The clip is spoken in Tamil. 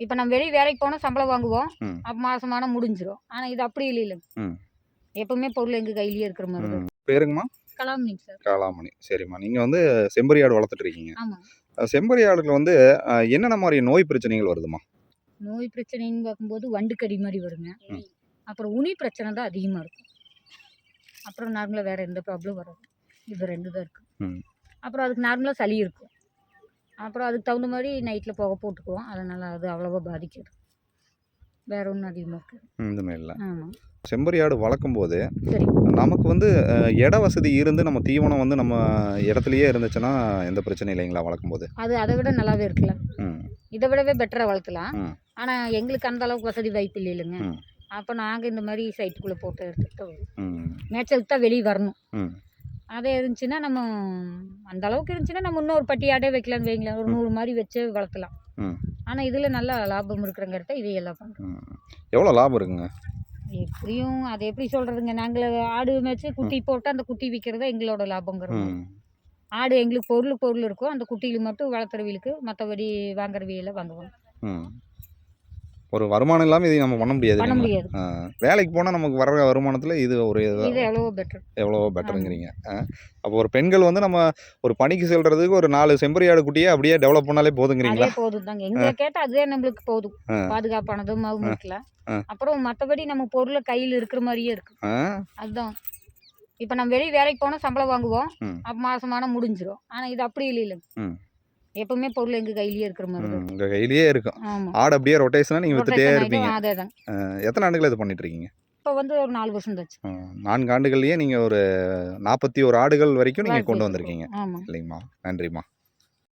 இப்போ நம்ம வெளியே வேலைக்கு போனால் சம்பளம் வாங்குவோம். ம். அப்போ மாசமான முடிஞ்சிரும். ஆனால் இது அப்படி இல்லைல்ல. ம். எப்பவுமே பொருள் எங்கள் கையிலேயே இருக்கிற மாதிரி தான். பேருங்கம்மா? கலாமணிங்க சார். காளாமணி. சரிம்மா. நீங்க வந்து செம்பரி ஆடு வளர்த்துட்டு இருக்கீங்க. ஆமாம். செம்பரி ஆடுல வந்து என்னென்ன மாரி நோய் பிரச்சனைகள் வருதும்மா? நோய் பிரச்சனைன்னு பார்க்கும்போது வண்டுக்கடி மாதிரி வருங்க. ம். அப்புறம் உனி பிரச்சனை தான் அதிகமாக இருக்கும். அப்புறம் நார்மலாக வேறு எந்த ப்ராப்ளம் வராது. இது 2 தான் இருக்குது. ம். அப்புறம் அதுக்கு நார்மலாக சளி இருக்கும். அப்புறம் அதுக்கு தகுந்த மாதிரி நைட்டில் புகை போட்டுக்குவோம். அதனால் அது அவ்வளோவா பாதிக்காது. வேற ஒன்றும் அதிகமாக இருக்காது. இந்த மாரி இல்ல. ஆமாம். செம்பரி ஆடு வளர்க்கும்போது சரி. நமக்கு வந்து இட வசதி இருந்து நம்ம தீவனம் வந்து நம்ம இடத்துலயே இருந்துச்சுன்னா எந்த பிரச்சனையும் இல்லைங்களா வளர்க்கும்போது? அது அதை விட நல்லாவே இருக்குல்ல. ம். இதை விடவே பெட்டராக வளர்த்தலாம். ம். ஆனால் எங்களுக்கு அந்த அளவுக்கு வசதி வாய்ப்பு இல்லைங்க. ம். அப்போ நாங்கள் இந்த மாதிரி சைட்டுக்குள்ளே போட்டு எடுத்துக்கிட்டு ம். மேய்ச்சலுக்கு தான் வெளியே வரணும். ம். அதே இருந்துச்சுன்னா நம்ம அந்த அளவுக்கு இருந்துச்சுன்னா நம்ம இன்னொரு பட்டி ஆடே வைக்கலாம்னு வைங்களேன். ஒரு 100 மாதிரி வச்சு வளர்த்தலாம். ம். ஆனால் இதில் நல்லா லாபம் இருக்கிறங்கிறத இதையெல்லாம் பண்ணுறோம். எவ்வளோ லாபம் இருக்குங்க? எப்படியும் அது எப்படி சொல்கிறதுங்க, நாங்கள் ஆடு மேய்ச்சி குட்டி போட்டு அந்த குட்டி விற்கிறது தான் எங்களோட லாபங்கிறது. ம். ஆடு எங்களுக்கு பொருள் இருக்கும். அந்த குட்டியில் மட்டும் வளர்த்துறவிகளுக்கு மற்றபடி வாங்குறவியெல்லாம் வாங்குவோம். ம். ஒரு வருமானம் இல்லாம இதை நம்ம பண்ண முடியாது பண்ண இல்லைங்களா? முடியாது. வேலைக்கு போனால் நமக்கு வர வருமானத்தில் இது ஒரு இது எவ்வளவோ பெட்டர். எவ்வளவோ பெட்டருங்கிறீங்க. அப்போ ஒரு பெண்கள் வந்து நம்ம ஒரு பணிக்கு செல்றதுக்கு ஒரு 4 செம்பரி ஆடு குட்டியே அப்படியே டெவலப் பண்ணாலே போதுங்கிறீங்களா? அதே போதும் தாங்க. எங்களை கேட்டால் அதுவே நம்மளுக்கு போதும். பாதுகாப்பானதுமாகவும் இருக்கலாம். அப்புறம் மற்றபடி நம்ம பொருளை கையில் இருக்கிற மாதிரியே இருக்கும். அதுதான். இப்போ நம்ம வெளியே வேலைக்கு போனால் சம்பளம் வாங்குவோம். அப்போ மாசமான முடிஞ்சிரும். ஆனால் இது அப்படி இல்லைல்ல. எப்பவுமே பொருள் எங்கள் கையிலேயே இருக்கிற மாதிரி தான். உங்க கையிலேயே இருக்கும். ஆமாம். ஆடு அப்படியே ரொட்டேஷனாக நீங்கள் வித்துட்டே இருப்பீங்க. அதே தான். எத்தனை ஆண்டுகள் இது பண்ணிட்டு இருக்கீங்க? இப்போ வந்து ஒரு 4 வருஷம் தாச்சு. 4 ஆண்டுகள்லயே நீங்கள் ஒரு 41 ஆடுகள் வரைக்கும் நீங்கள் கொண்டு வந்திருக்கீங்க ஆமாம். இல்லைங்கம்மா? நன்றிம்மா.